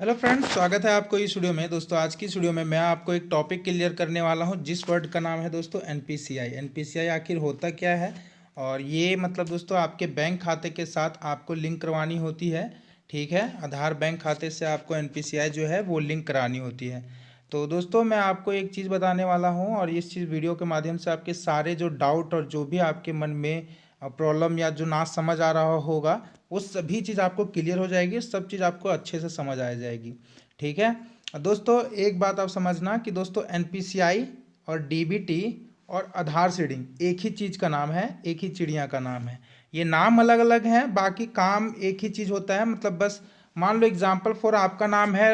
Hello friends, स्वागत है आपको इस वीडियो में। दोस्तों आज की इस वीडियो में मैं आपको एक टॉपिक क्लियर करने वाला हूं, जिस वर्ड का नाम है दोस्तों एनपीसीआई। एनपीसीआई आखिर होता क्या है, और ये मतलब दोस्तों आपके बैंक खाते के साथ आपको लिंक करवानी होती है। ठीक है, आधार बैंक खाते से आपको एनपीसीआई जो है वो लिंक करानी होती है। तो दोस्तों मैं आपको एक चीज़ बताने वाला हूँ, और इस चीज़ वीडियो के माध्यम से आपके सारे जो डाउट और जो भी आपके मन में प्रॉब्लम या जो ना समझ आ रहा होगा वो सभी चीज़ आपको क्लियर हो जाएगी, सब चीज़ आपको अच्छे से समझ आ जाएगी। ठीक है दोस्तों, एक बात आप समझना कि दोस्तों एनपीसीआई और डीबीटी और आधार सीडिंग एक ही चीज़ का नाम है, एक ही चिड़िया का नाम है। ये नाम अलग अलग हैं, बाकी काम एक ही चीज़ होता है। मतलब बस मान लो एग्जाम्पल फॉर आपका नाम है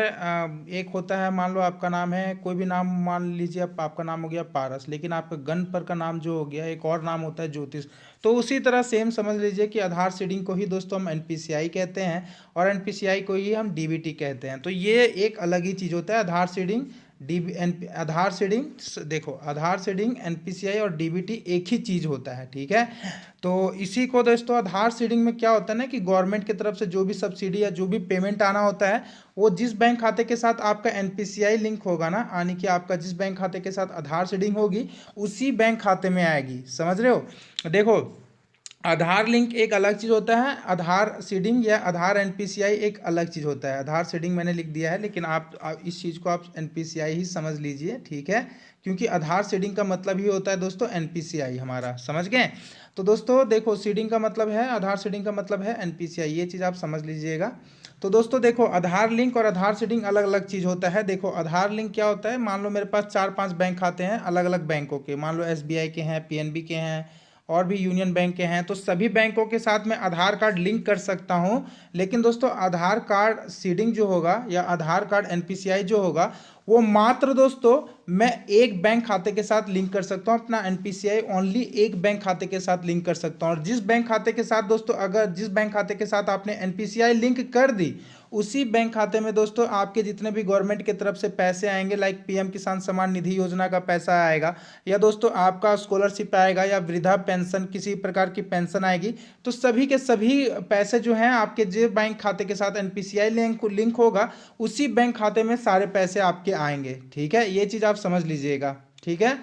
एक होता है, मान लो आपका नाम है कोई भी नाम, मान लीजिए आपका नाम हो गया पारस, लेकिन आपका गणपर का नाम जो हो गया एक और नाम होता है ज्योतिष। तो उसी तरह सेम समझ लीजिए कि आधार सीडिंग को ही दोस्तों हम एनपीसीआई कहते हैं, और एनपीसीआई को ही हम डीबीटी कहते हैं। तो ये एक अलग ही चीज़ होता है। आधार सीडिंग आधार सीडिंग, देखो आधार सीडिंग एनपीसीआई और डीबीटी एक ही चीज़ होता है। ठीक है, तो इसी को दोस्तों आधार सीडिंग में क्या होता है ना कि गवर्नमेंट की तरफ से जो भी सब्सिडी या जो भी पेमेंट आना होता है वो जिस बैंक खाते के साथ आपका एनपीसीआई लिंक होगा ना, यानी कि आपका जिस बैंक खाते के साथ आधार सीडिंग होगी उसी बैंक खाते में आएगी। समझ रहे हो? देखो, आधार लिंक एक अलग चीज़ होता है, आधार सीडिंग या आधार एनपीसीआई एक अलग चीज़ होता है। आधार सीडिंग मैंने लिख दिया है, लेकिन आप इस चीज़ को आप एनपीसीआई ही समझ लीजिए। ठीक है, क्योंकि आधार सीडिंग का मतलब ही होता है दोस्तों एनपीसीआई हमारा। समझ गए? तो दोस्तों देखो, सीडिंग का मतलब है आधार, सीडिंग का मतलब है एनपीसीआई, ये चीज़ आप समझ लीजिएगा। तो दोस्तों देखो, आधार लिंक और आधार सीडिंग अलग अलग चीज़ होता है। देखो आधार लिंक क्या होता है, मान लो मेरे पास 4-5 बैंक खाते हैं अलग अलग बैंकों के, मान लो एसबीआई के हैं, पीएनबी के हैं और भी यूनियन बैंक के हैं। तो सभी बैंकों के साथ मैं आधार कार्ड लिंक कर सकता हूं। लेकिन दोस्तों आधार कार्ड सीडिंग जो होगा या आधार कार्ड एनपीसीआई जो होगा वो मात्र दोस्तों मैं एक बैंक खाते के साथ लिंक कर सकता हूं। अपना एनपीसीआई ओनली एक बैंक खाते के साथ लिंक कर सकता हूं, और जिस बैंक खाते के साथ दोस्तों, अगर जिस बैंक खाते के साथ आपने एनपीसीआई लिंक कर दी उसी बैंक खाते में दोस्तों आपके जितने भी गवर्नमेंट की तरफ से पैसे आएंगे, लाइक पीएम किसान सम्मान निधि योजना का पैसा आएगा, या दोस्तों आपका स्कॉलरशिप आएगा, या वृद्धा पेंशन किसी प्रकार की पेंशन आएगी, तो सभी के सभी पैसे जो हैं आपके जो बैंक खाते के साथ एनपीसीआई लिंक होगा उसी बैंक खाते में सारे पैसे आपके आएंगे। ठीक है, ये चीज़ आप समझ लीजिएगा। ठीक है,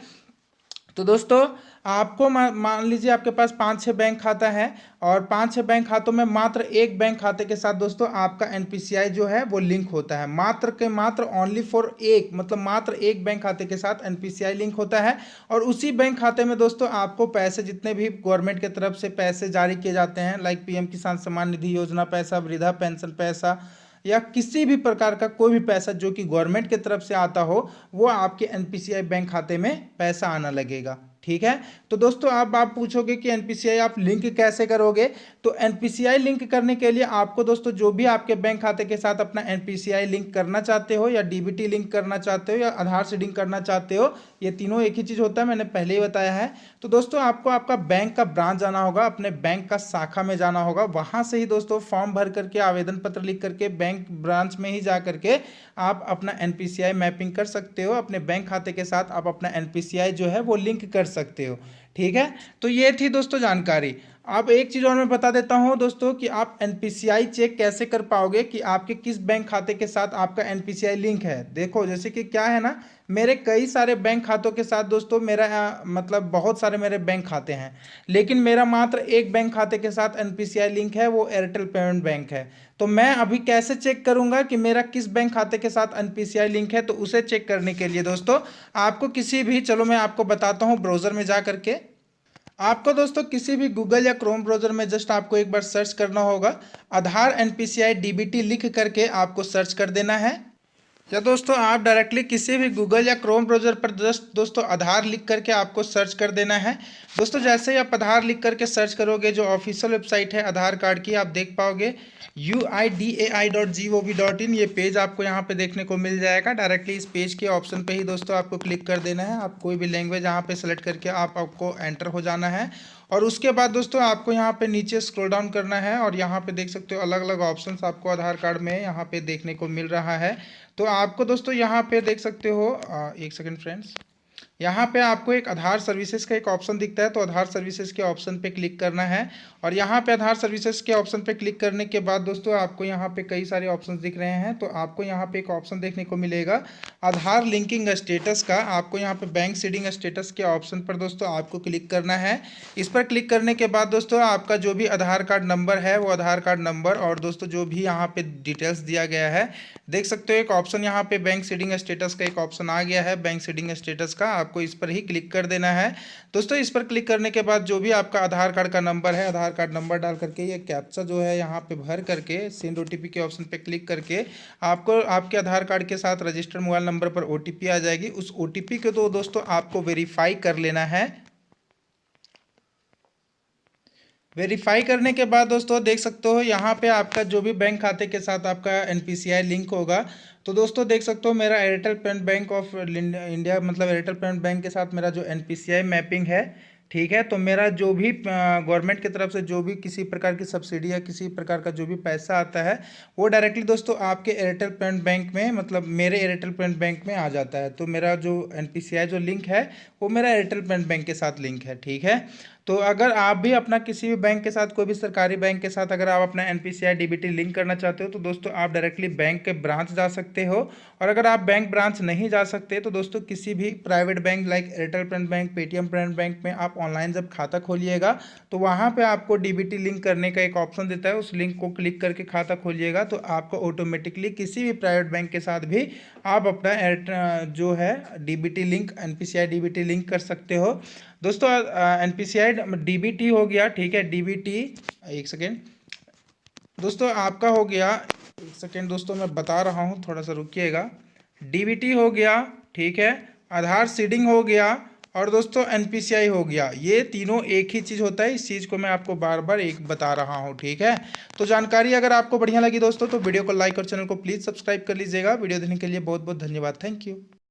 तो दोस्तों आपको मान लीजिए आपके पास 5-6 बैंक खाता है, और 5-6 बैंक खातों में मात्र एक बैंक खाते के साथ दोस्तों आपका एनपीसीआई जो है वो लिंक होता है। मात्र के मात्र ओनली फॉर एक, मतलब मात्र एक बैंक खाते के साथ एनपीसीआई लिंक होता है, और उसी बैंक खाते में दोस्तों आपको पैसे जितने भी गवर्नमेंट की तरफ से पैसे जारी किए जाते हैं, लाइक पीएम किसान सम्मान निधि योजना पैसा, वृद्धा पेंशन पैसा, या किसी भी प्रकार का कोई भी पैसा जो कि गवर्नमेंट की तरफ से आता हो, वो आपके एनपीसीआई बैंक खाते में पैसा आना लगेगा। ठीक है, तो दोस्तों अब आप पूछोगे कि एनपीसीआई आप लिंक कैसे करोगे। तो एनपीसीआई लिंक करने के लिए आपको दोस्तों जो भी आपके बैंक खाते के साथ अपना एनपीसीआई लिंक करना चाहते हो, या डीबीटी लिंक करना चाहते हो, या आधार सीडिंग करना चाहते हो, ये तीनों एक ही चीज़ होता है, मैंने पहले ही बताया है। तो दोस्तों आपको आपका बैंक का ब्रांच जाना होगा, अपने बैंक का शाखा में जाना होगा, वहाँ से ही दोस्तों फॉर्म भर करके आवेदन पत्र लिख करके बैंक ब्रांच में ही जा करके आप अपना एनपीसीआई मैपिंग कर सकते हो। अपने बैंक खाते के साथ आप अपना एनपीसीआई जो है वो लिंक कर सकते हो। ठीक है, तो ये थी दोस्तों जानकारी। अब एक चीज़ और मैं बता देता हूं दोस्तों कि आप एनपीसीआई चेक कैसे कर पाओगे कि आपके किस बैंक खाते के साथ आपका एनपीसीआई लिंक है। देखो जैसे कि क्या है ना, मेरे कई सारे बैंक खातों के साथ दोस्तों मेरा मतलब बहुत सारे मेरे बैंक खाते हैं, लेकिन मेरा मात्र एक बैंक खाते के साथ एनपीसीआई लिंक है, वो एयरटेल पेमेंट बैंक है। तो मैं अभी कैसे चेक करूंगा कि मेरा किस बैंक खाते के साथ एनपीसीआई लिंक है? तो उसे चेक करने के लिए दोस्तों आपको किसी भी, चलो मैं आपको बताता हूं, ब्राउज़र में जा करके आपको दोस्तों किसी भी गूगल या क्रोम ब्राउज़र में जस्ट आपको एक बार सर्च करना होगा, आधार एनपीसीआई डीबीटी लिख करके आपको सर्च कर देना है। या दोस्तों आप डायरेक्टली किसी भी गूगल या क्रोम ब्राउज़र पर जस्ट दोस्तों आधार लिख करके आपको सर्च कर देना है। दोस्तों जैसे ही आप आधार लिख करके सर्च करोगे, जो ऑफिशियल वेबसाइट है आधार कार्ड की, आप देख पाओगे uidai.gov.in, ये पेज आपको यहाँ पे देखने को मिल जाएगा। डायरेक्टली इस पेज के ऑप्शन पे ही दोस्तों आपको क्लिक कर देना है। आप कोई भी लैंग्वेज यहाँ पे सेलेक्ट करके आपको एंटर हो जाना है, और उसके बाद दोस्तों आपको यहाँ पे नीचे स्क्रॉल डाउन करना है, और यहाँ पे देख सकते हो अलग अलग ऑप्शंस आपको आधार कार्ड में यहाँ पे देखने को मिल रहा है। तो आपको दोस्तों यहाँ पे देख सकते हो, एक सेकंड फ्रेंड्स, यहाँ पे आपको एक आधार सर्विसेज का एक ऑप्शन दिखता है, तो आधार सर्विसेज के ऑप्शन पे क्लिक करना है। और यहाँ पे आधार सर्विसेज के ऑप्शन पे क्लिक करने के बाद दोस्तों आपको यहाँ पे कई सारे ऑप्शंस दिख रहे हैं। तो आपको यहाँ पे एक ऑप्शन देखने को मिलेगा आधार लिंकिंग स्टेटस का। आपको यहाँ पे बैंक सीडिंग स्टेटस के ऑप्शन पर दोस्तों आपको क्लिक करना है। इस पर क्लिक करने के बाद दोस्तों आपका जो भी आधार कार्ड नंबर है वो आधार कार्ड नंबर और दोस्तों जो भी यहाँ पे डिटेल्स दिया गया है, देख सकते हो एक ऑप्शन यहाँ पे बैंक सीडिंग स्टेटस का एक ऑप्शन आ गया है। बैंक सीडिंग स्टेटस का आपको इस पर ही क्लिक कर देना है। दोस्तों इस पर क्लिक करने के बाद जो भी आपका आधार कार्ड का नंबर है, आधार कार्ड नंबर डाल करके ये कैप्चा जो है यहाँ पे भर करके सेंड ओटीपी के ऑप्शन पे क्लिक करके आपको आपके आधार कार्ड के साथ रजिस्टर्ड मोबाइल नंबर पर ओटीपी आ जाएगी। उस ओटीपी को तो दोस्तों आपको वेरीफाई कर लेना है। वेरीफाई करने के बाद दोस्तों देख सकते हो यहाँ पे आपका जो भी बैंक खाते के साथ आपका एनपीसीआई लिंक होगा। तो दोस्तों देख सकते हो मेरा Airtel payment bank of India मतलब एयरटेल पेमेंट बैंक के साथ मेरा जो एनपीसीआई मैपिंग है, ठीक है। तो मेरा जो भी गवर्नमेंट की तरफ से जो भी किसी प्रकार की सब्सिडी या किसी प्रकार का जो भी पैसा आता है वो डायरेक्टली दोस्तों आपके एयरटेल पेमेंट बैंक में मतलब मेरे एयरटेल पेमेंट बैंक में आ जाता है। तो मेरा जो एनपीसीआई जो लिंक है वो मेरा एयरटेल पेमेंट बैंक के साथ लिंक है, ठीक है। तो अगर आप भी अपना किसी भी बैंक के साथ कोई भी सरकारी बैंक के साथ अगर आप अपना एनपीसीआई डीबीटी लिंक करना चाहते हो तो दोस्तों आप डायरेक्टली बैंक के ब्रांच जा सकते हो। और अगर आप बैंक ब्रांच नहीं जा सकते तो दोस्तों किसी भी private bank like Airtel payment bank, Paytm payment bank में आप ऑनलाइन जब खाता खोलिएगा तो वहाँ पर आपको डीबीटी लिंक करने का एक ऑप्शन देता है। उस लिंक को क्लिक करके खाता खोलिएगा तो आपको ऑटोमेटिकली किसी भी प्राइवेट बैंक के साथ भी आप अपना जो है DBT link NPCI DBT link कर सकते हो। दोस्तों एनपीसीआई डीबीटी हो गया, ठीक है। डीबीटी एक सेकेंड दोस्तों आपका हो गया, एक सेकेंड दोस्तों मैं बता रहा हूँ, थोड़ा सा रुकिएगा। डीबीटी हो गया, ठीक है। आधार सीडिंग हो गया और दोस्तों एनपीसीआई हो गया। ये तीनों एक ही चीज़ होता है। इस चीज़ को मैं आपको बार बार एक बता रहा हूँ, ठीक है। तो जानकारी अगर आपको बढ़िया लगी दोस्तों तो वीडियो को लाइक और चैनल को प्लीज़ सब्सक्राइब कर लीजिएगा। वीडियो देखने के लिए बहुत बहुत धन्यवाद। Thank you.